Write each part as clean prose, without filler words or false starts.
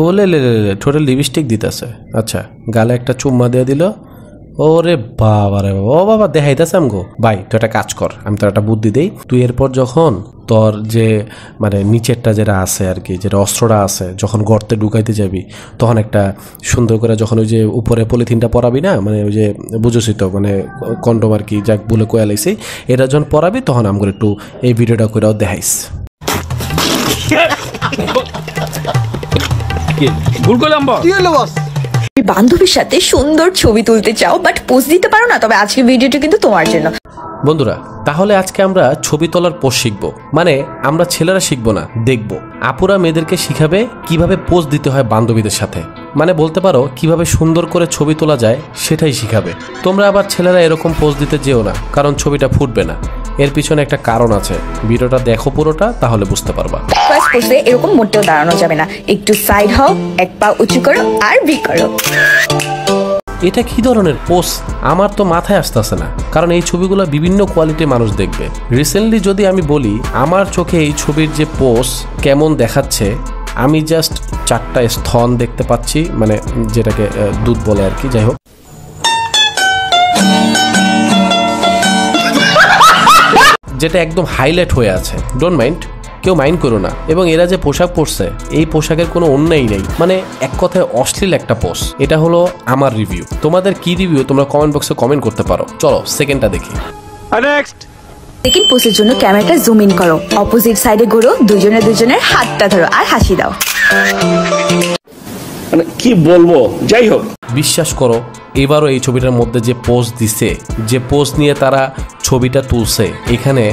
ওলে লে ঠোঁটে লিপস্টিক দিতেছে। আচ্ছা, গালে একটা চুম্মা দিয়ে দিল। ওরে বাবা রে বাবা, ও বাবা দেখাইতেছে আমগো। ভাই তুই একটা কাজ কর, আমি তোর একটা বুদ্ধি দেই। তুই এরপর যখন তোর যে মানে নিচেরটা যেটা আছে আর কি, যেটা অস্ত্রটা আছে, যখন গর্তে ঢুকাইতে যাবি তখন একটা সুন্দর করে যখন ওই যে উপরে পলিথিনটা পরাবি না, মানে ওই যে বুঝোছি তো, মানে কন্ডম আর কি, যাক বলে কয়া লাইছি, এটা যখন পরাবি তখন আমগো একটু এই ভিডিওটা করেও দেখাইস। ভুল করলাম বস। বান্ধবীর সাথে সুন্দর ছবি তুলতে চাও বাট পোস্ট দিতে পারো না, তবে আজকের ভিডিওটা কিন্তু তোমার জন্য। বন্ধুরা, তাহলে আজকে আমরা ছবি তোলার পোজ শিখবো। মানে আমরা ছেলেরা শিখবো না, দেখবো আপুরা মেয়েদেরকে শিখাবে কিভাবে পোজ দিতে হয় বান্ধবীদের সাথে। মানে বলতে পারো কিভাবে সুন্দর করে ছবি তোলা যায় সেটাই শিখাবে। তোমরা আবার ছেলেরা এরকম পোজ দিতে যেও না, কারণ ছবিটা ফুটবে না। এর পিছনে একটা কারণ আছে, ভিডিওটা দেখো পুরোটা, তাহলে বুঝতে পারবা। ফার্স্ট পোজে এরকম মোটেও দাঁড়ানো যাবে না, একটু সাইড হও, এক পা উঁচু করো আর ভি করো। এটা কি ধরনের পোজ আমার তো মাথায় আসতেছে না, কারণ এই ছবিগুলো বিভিন্ন কোয়ালিটির মানুষ দেখবে। রিসেন্টলি যদি আমি বলি, আমার চোখে এই ছবির যে পোজ কেমন দেখাচ্ছে, আমি জাস্ট 4টা স্তন দেখতে পাচ্ছি, মানে যেটাকে দুধ বলে আর কি, যাই হোক। যেটা একদম হাইলাইট হয়ে আছে। ডোন্ট মাইন্ড, কেউ মাইন্ড করো না। এবং এরা যে পোশাক পরছে, এই পোশাকের কোনো অন্যায় নেই, মানে এক কথায় অশ্লীল একটা পোজ। এটা হলো আমার রিভিউ। তোমাদের কি রিভিউ তোমরা কমেন্ট বক্সে কমেন্ট করতে পারো। চলো সেকেন্ডটা দেখি। নেক্সট সেকেন্ড পোজের জন্য ক্যামেরাটা জুম ইন করো, অপোজিট সাইডে ঘোরো, দুজনের হাতটা ধরো আর হাসি দাও। মানে কি বলবো, যাই হোক বিশ্বাস করো, এবারও এই ছবিটার মধ্যে যে পোজ দিছে, যে পোজ নিয়ে তারা ছবিটা তুলছে, এখানে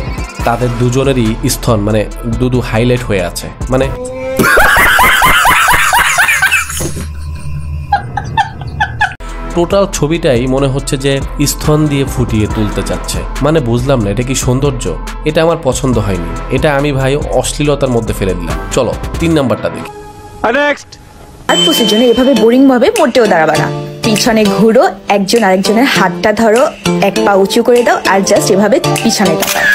তাদের দুজনেরই স্তন মানে দুদু হাইলাইট হয়ে আছে। মানে টোটাল ছবিটাই মনে হচ্ছে যে স্তন দিয়ে ফুটিয়ে তুলতে চাচ্ছে। মানে বুঝলাম না, এটা কি সৌন্দর্য? এটা আমার পছন্দ হয়নি। এটা আমি ভাই অশ্লীলতার মধ্যে ফেলে দিলাম। চলো 3 নাম্বারটা দেখি। নেক্সট আর পোজের জন্য এভাবে বোরিং ভাবে মোটেও দাঁড়াবা না, পিছনে ঘুরো, একজন আরেকজনের হাতটা ধরো, এক পা উঁচু করে দাও আর জাস্ট এভাবে পিছনে তাকাও।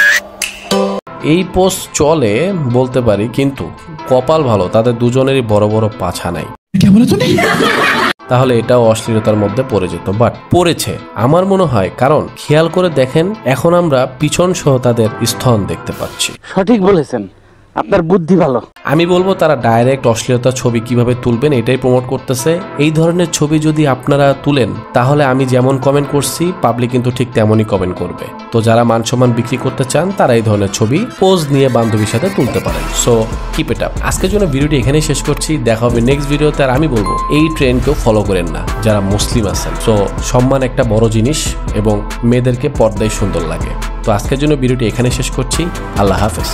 এই পোজ চলে বলতে পারি, কিন্তু কপাল ভালো তাদের দুজনেরই বড় বড় পাছা নাই। তাহলে এটাও অশ্লীলতার মধ্যে পড়ে যেত, বাট পড়েছে আমার মনে হয়, কারণ খেয়াল করে দেখেন, এখন আমরা পিছন সহ তাদের স্তন দেখতে পাচ্ছি। সঠিক বলেছেন, আপনার বুদ্ধি ভালো। আমি বলবো তারা ডাইরেক্ট অশ্লীলতার ছবি কিভাবে তুলবেন এটাই প্রমোট করতেছে। এই ধরনের ছবি যদি আপনারা তুলেন, তাহলে আমি যেমন কমেন্ট করছি, পাবলিক কিন্তু ঠিক তেমনই কমেন্ট করবে। তো যারা মান সম্মান বিক্রি করতে চান, তারা এই ধরনের ছবি পোজ নিয়ে বান্ধবীর সাথে তুলতে পারেন। So keep it up. আজকের জন্য ভিডিওটি এখানেই শেষ করছি। দেখা হবে নেক্সট ভিডিওতে। আর আমি বলবো এই ট্রেন্ডকেও ফলো করেন না যারা মুসলিম আছেন। সো সম্মান একটা বড় জিনিস এবং মেয়েদেরকে পর্দায় সুন্দর লাগে। তো আজকের জন্য ভিডিওটি এখানে শেষ করছি। আল্লাহ হাফেজ।